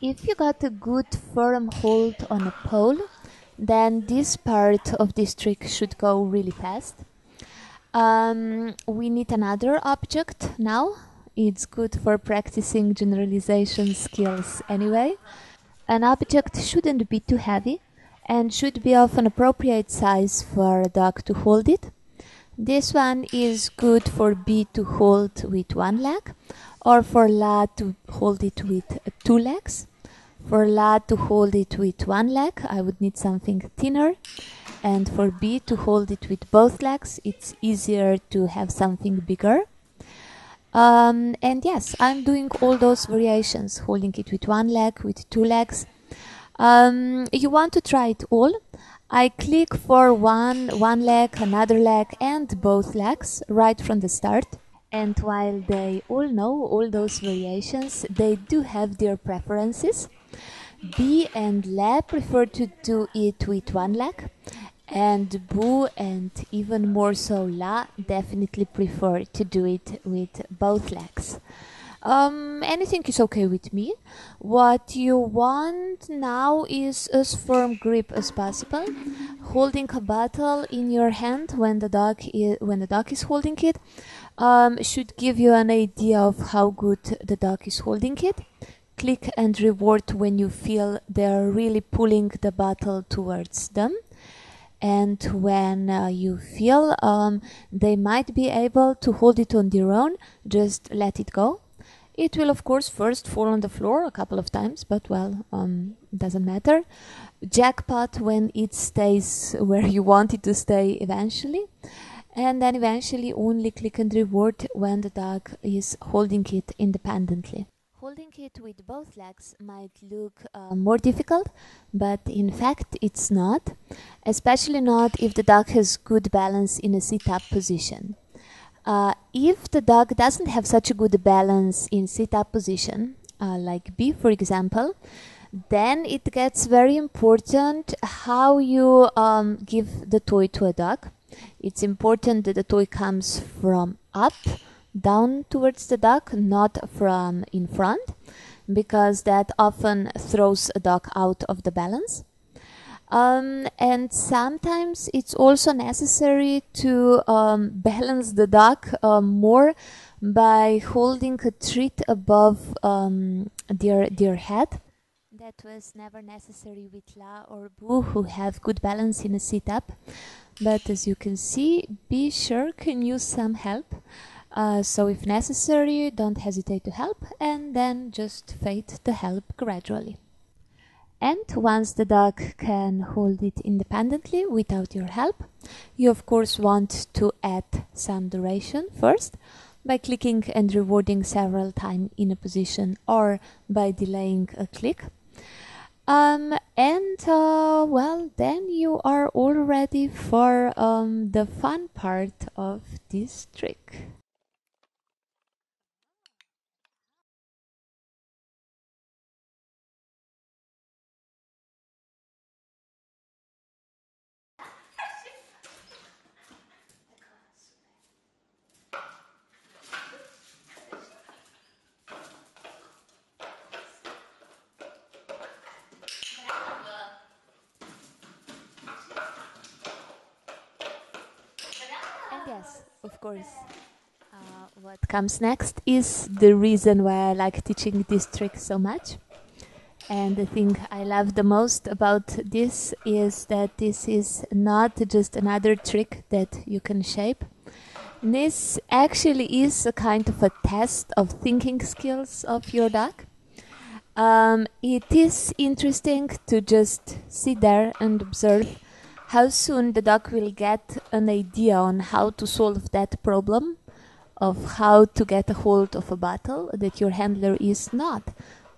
If you got a good firm hold on a pole, then this part of this trick should go really fast. We need another object now. It's good for practicing generalization skills anyway. An object shouldn't be too heavy and should be of an appropriate size for a dog to hold it. This one is good for B to hold with one leg, or for La to hold it with two legs. For La to hold it with one leg, I would need something thinner, and for B to hold it with both legs, it's easier to have something bigger. And yes, I'm doing all those variations, holding it with one leg, with two legs. You want to try it all. I click for one leg, another leg, and both legs right from the start. And while they all know all those variations, they do have their preferences. B and Le prefer to do it with one leg, and Bu and even more so La definitely prefer to do it with both legs. Anything is okay with me. What you want now is as firm grip as possible. Holding a bottle in your hand when the dog is holding it should give you an idea of how good the dog is holding it. Click and reward when you feel they're really pulling the bottle towards them. And when you feel they might be able to hold it on their own, just let it go. It will of course first fall on the floor a couple of times, but well, doesn't matter. Jackpot when it stays where you want it to stay eventually. And then eventually only click and reward when the dog is holding it independently. Holding it with both legs might look more difficult, but in fact it's not, especially not if the dog has good balance in a sit-up position. If the dog doesn't have such a good balance in sit-up position, like B for example, then it gets very important how you give the toy to a dog. It's important that the toy comes from up, down towards the dog, not from in front, because that often throws a dog out of the balance. And sometimes it's also necessary to balance the dog more by holding a treat above their head. That was never necessary with La or Bu, who have good balance in a sit-up. But as you can see, B sure can use some help. So if necessary, don't hesitate to help, and then just fade the help gradually. And once the dog can hold it independently without your help, you of course want to add some duration first by clicking and rewarding several times in a position, or by delaying a click. Well, then you are all ready for the fun part of this trick. And yes, of course, what comes next is the reason why I like teaching this trick so much. And the thing I love the most about this is that this is not just another trick that you can shape. This actually is a kind of a test of thinking skills of your dog. It is interesting to just sit there and observe how soon the dog will get an idea on how to solve that problem of how to get a hold of a bottle that your handler is not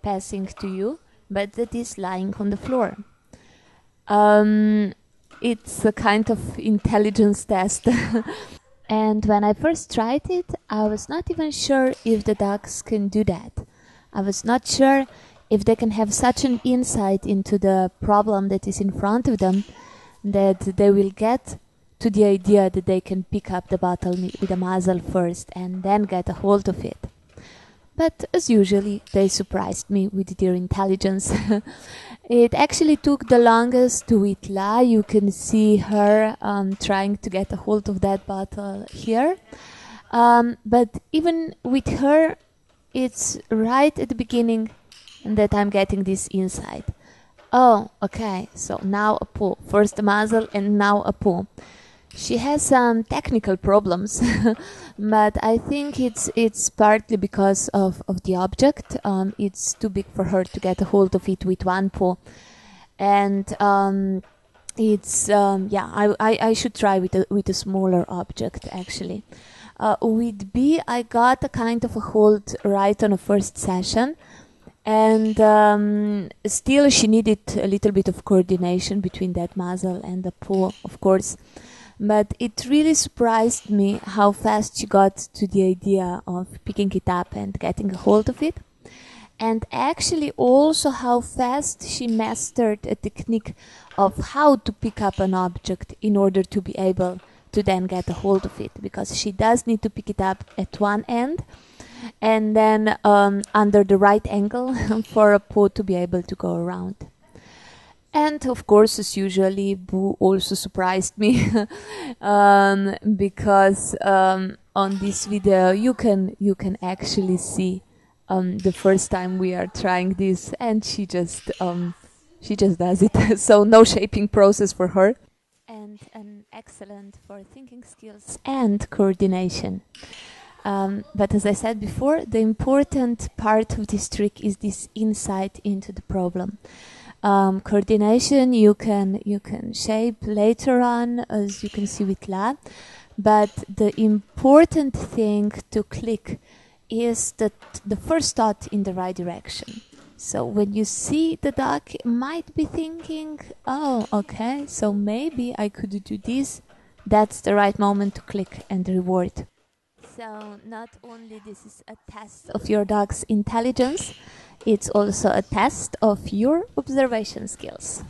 passing to you, but that is lying on the floor. It's a kind of intelligence test. And when I first tried it, I was not even sure if the dogs can do that. I was not sure if they can have such an insight into the problem that is in front of them that they will get to the idea that they can pick up the bottle with a muzzle first and then get a hold of it. But as usually, they surprised me with their intelligence. It actually took the longest with La. You can see her trying to get a hold of that bottle here. But even with her, it's right at the beginning that I'm getting this insight. Oh, okay, so now a pull. First a muzzle and now a pull. She has some technical problems, but I think it's partly because of the object. It's too big for her to get a hold of it with one pull. And it's yeah, I should try with a smaller object actually. With B, I got a kind of a hold right on a first session, and still she needed a little bit of coordination between that muzzle and the pull, of course. But it really surprised me how fast she got to the idea of picking it up and getting a hold of it. And actually also how fast she mastered a technique of how to pick up an object in order to be able to then get a hold of it, because she does need to pick it up at one end and then under the right angle for a paw to be able to go around. And of course, as usually, Boo also surprised me because on this video you can actually see the first time we are trying this, and she just does it. So no shaping process for her, and an excellent for thinking skills and coordination. But as I said before, the important part of this trick is this insight into the problem. Coordination you can shape later on, as you can see with La, but the important thing to click is that the first thought in the right direction. So when you see the duck, you might be thinking, oh, okay, so maybe I could do this. That's the right moment to click and reward. So not only this is a test of your dog's intelligence, it's also a test of your observation skills.